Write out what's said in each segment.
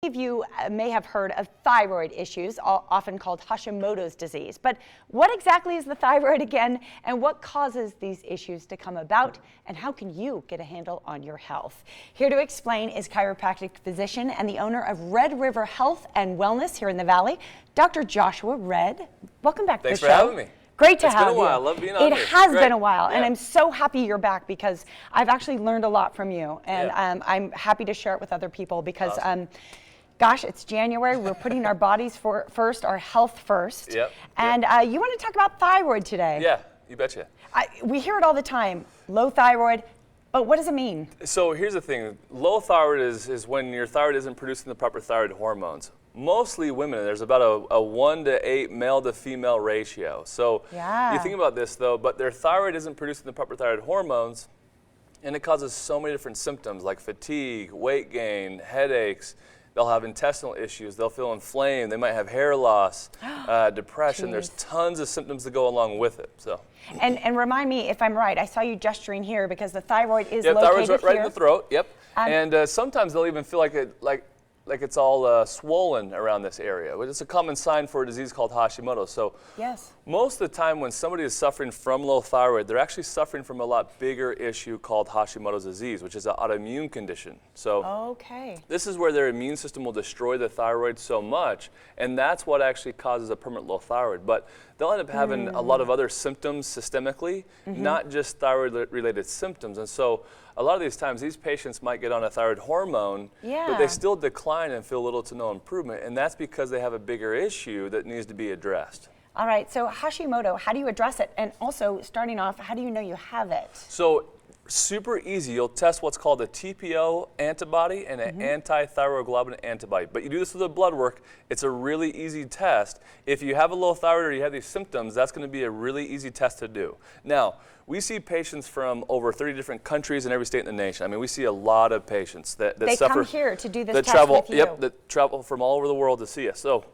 Many of you may have heard of thyroid issues, often called Hashimoto's disease. But what exactly is the thyroid again, and what causes these issues to come about, and how can you get a handle on your health? Here to explain is chiropractic physician and the owner of RedRiver Health and Wellness here in the Valley, Dr. Joshua Red. Welcome back to the show. Thanks for having me. Great to have you. It's been a while. I love being on here. It has been a while, yeah. and I'm so happy you're back because I've actually learned a lot from you, and I'm happy to share it with other people because gosh, it's January. We're putting our bodies first, our health first. Yep. And you want to talk about thyroid today? Yeah, you betcha. We hear it all the time, low thyroid, but what does it mean? So here's the thing. Low thyroid is when your thyroid isn't producing the proper thyroid hormones. Mostly women, there's about a 1 to 8 male to female ratio. So you think about this though, but their thyroid isn't producing the proper thyroid hormones, and it causes so many different symptoms like fatigue, weight gain, headaches. They'll have intestinal issues, they'll feel inflamed, they might have hair loss, depression. Jeez. There's tons of symptoms that go along with it. So. And remind me if I'm right, I saw you gesturing here because the thyroid is located thyroid's right here. in the throat, yep. And sometimes they'll even feel like it's all swollen around this area. But it's a common sign for a disease called Hashimoto. So most of the time when somebody is suffering from low thyroid, they're actually suffering from a lot bigger issue called Hashimoto's disease, which is an autoimmune condition. So this is where their immune system will destroy the thyroid so much, and that's what actually causes a permanent low thyroid. But they'll end up having a lot of other symptoms systemically, not just thyroid-related symptoms. And so a lot of these times, these patients might get on a thyroid hormone, but they still decline and feel little to no improvement, and that's because they have a bigger issue that needs to be addressed. All right, so Hashimoto, how do you address it? And also, starting off, how do you know you have it? So super easy. You'll test what's called a TPO antibody and an anti-thyroglobulin antibody. But you do this with a blood work. It's a really easy test. If you have a low thyroid or you have these symptoms, that's going to be a really easy test to do. Now, we see patients from over 30 different countries in every state in the nation. I mean, we see a lot of patients that suffer. They come here to do this test travel, with you. that travel from all over the world to see us. So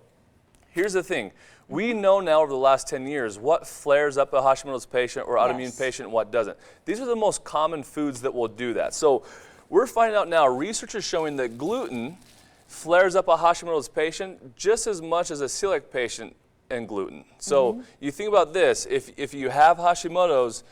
here's the thing. We know now over the last 10 years what flares up a Hashimoto's patient or autoimmune patient and what doesn't. These are the most common foods that will do that. So we're finding out now, research is showing that gluten flares up a Hashimoto's patient just as much as a celiac patient and gluten. So you think about this, if you have Hashimoto's,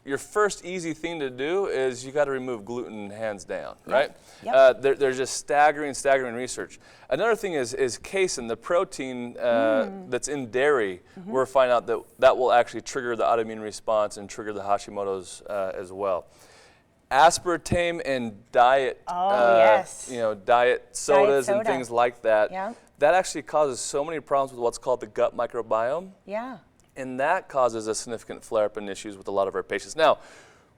your first easy thing to do is you got to remove gluten hands down, right? There's just staggering research. Another thing is casein, the protein that's in dairy. We're finding out that will actually trigger the autoimmune response and trigger the Hashimoto's as well. Aspartame and diet, diet sodas and things like that. That actually causes so many problems with what's called the gut microbiome. And that causes a significant flare-up in issues with a lot of our patients. Now,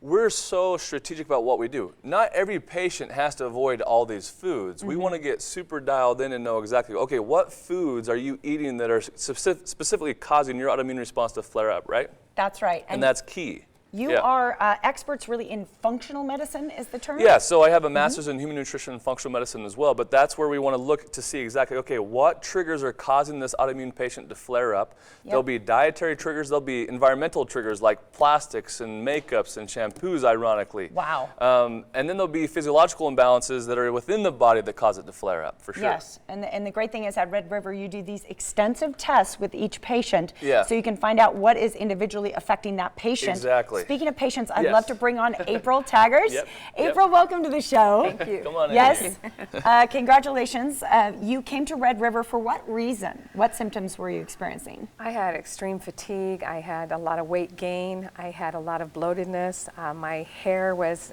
we're so strategic about what we do. Not every patient has to avoid all these foods. We want to get super dialed in and know exactly, okay, what foods are you eating that are specifically causing your autoimmune response to flare up, right? That's right. And that's key. You are experts really in functional medicine, is the term? Yeah, so I have a master's in human nutrition and functional medicine as well, but that's where we want to look to see exactly, okay, what triggers are causing this autoimmune patient to flare up? There'll be dietary triggers, there'll be environmental triggers like plastics and makeups and shampoos, ironically. And then there'll be physiological imbalances that are within the body that cause it to flare up, for sure. Yes, and the great thing is at RedRiver, you do these extensive tests with each patient so you can find out what is individually affecting that patient. Exactly. Speaking of patients, I'd love to bring on April Taggers. April, welcome to the show. Thank you. Come on in. Congratulations. You came to RedRiver for what reason? What symptoms were you experiencing? I had extreme fatigue. I had a lot of weight gain. I had a lot of bloatedness. My hair was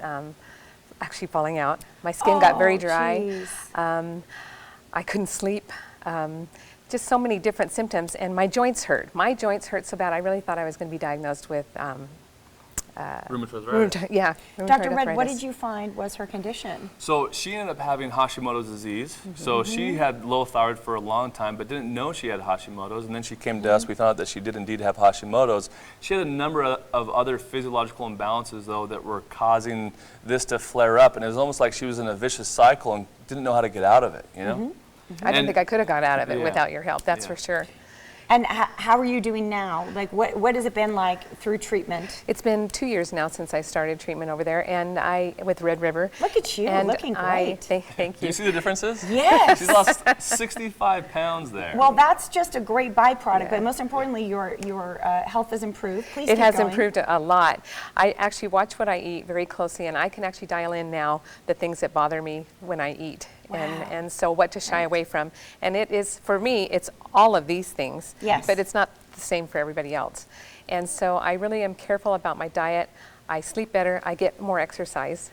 actually falling out. My skin got very dry. I couldn't sleep. Just so many different symptoms, and my joints hurt. My joints hurt so bad I really thought I was going to be diagnosed with rheumatoid arthritis. Dr. Red, what did you find was her condition? So she ended up having Hashimoto's disease. So she had low thyroid for a long time, but didn't know she had Hashimoto's. And then she came to us. We found out that she did indeed have Hashimoto's. She had a number of other physiological imbalances, though, that were causing this to flare up. And it was almost like she was in a vicious cycle and didn't know how to get out of it, you know? I didn't think I could have got out of it without your help, that's for sure. And how are you doing now? Like, what has it been like through treatment? It's been 2 years now since I started treatment over there, and with Red River. Look at you, and looking great. Thank Do you you. see the differences? Yes. She's lost 65 pounds there. Well, that's just a great byproduct, Yeah. but most importantly, your health has improved. Please It keep has going. improved a lot. I actually watch what I eat very closely, and I can actually dial in now the things that bother me when I eat. Wow. And so what to shy away from. And it is, for me, it's all of these things. Yes. But it's not the same for everybody else. And so I really am careful about my diet. I sleep better. I get more exercise.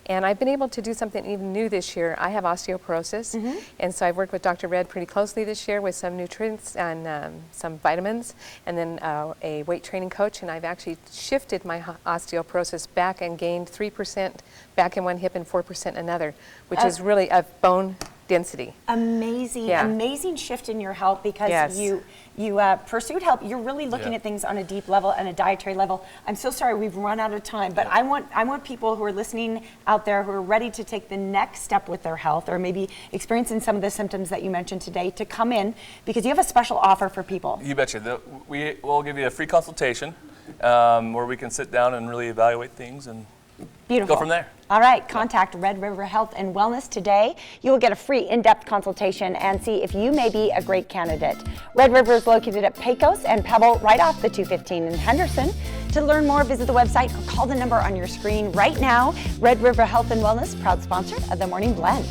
And I've been able to do something even new this year. I have osteoporosis, and so I've worked with Dr. Red pretty closely this year with some nutrients and some vitamins, and then a weight training coach, and I've actually shifted my osteoporosis back and gained 3% back in one hip and 4% another, which is really of bone density. Amazing, Yeah. amazing shift in your health because Yes. you pursued help. You're really looking Yeah. at things on a deep level and a dietary level. I'm so sorry we've run out of time, but I want people who are listening out there who are ready to take the next step with their health or maybe experiencing some of the symptoms that you mentioned today to come in because you have a special offer for people. You betcha. We'll give you a free consultation where we can sit down and really evaluate things and Beautiful. go from there. All right, contact RedRiver Health and Wellness today. You will get a free in-depth consultation and see if you may be a great candidate. Red River is located at Pecos and Pebble right off the 215 in Henderson. To learn more, visit the website or call the number on your screen right now. Red River Health and Wellness, proud sponsor of the Morning Blend.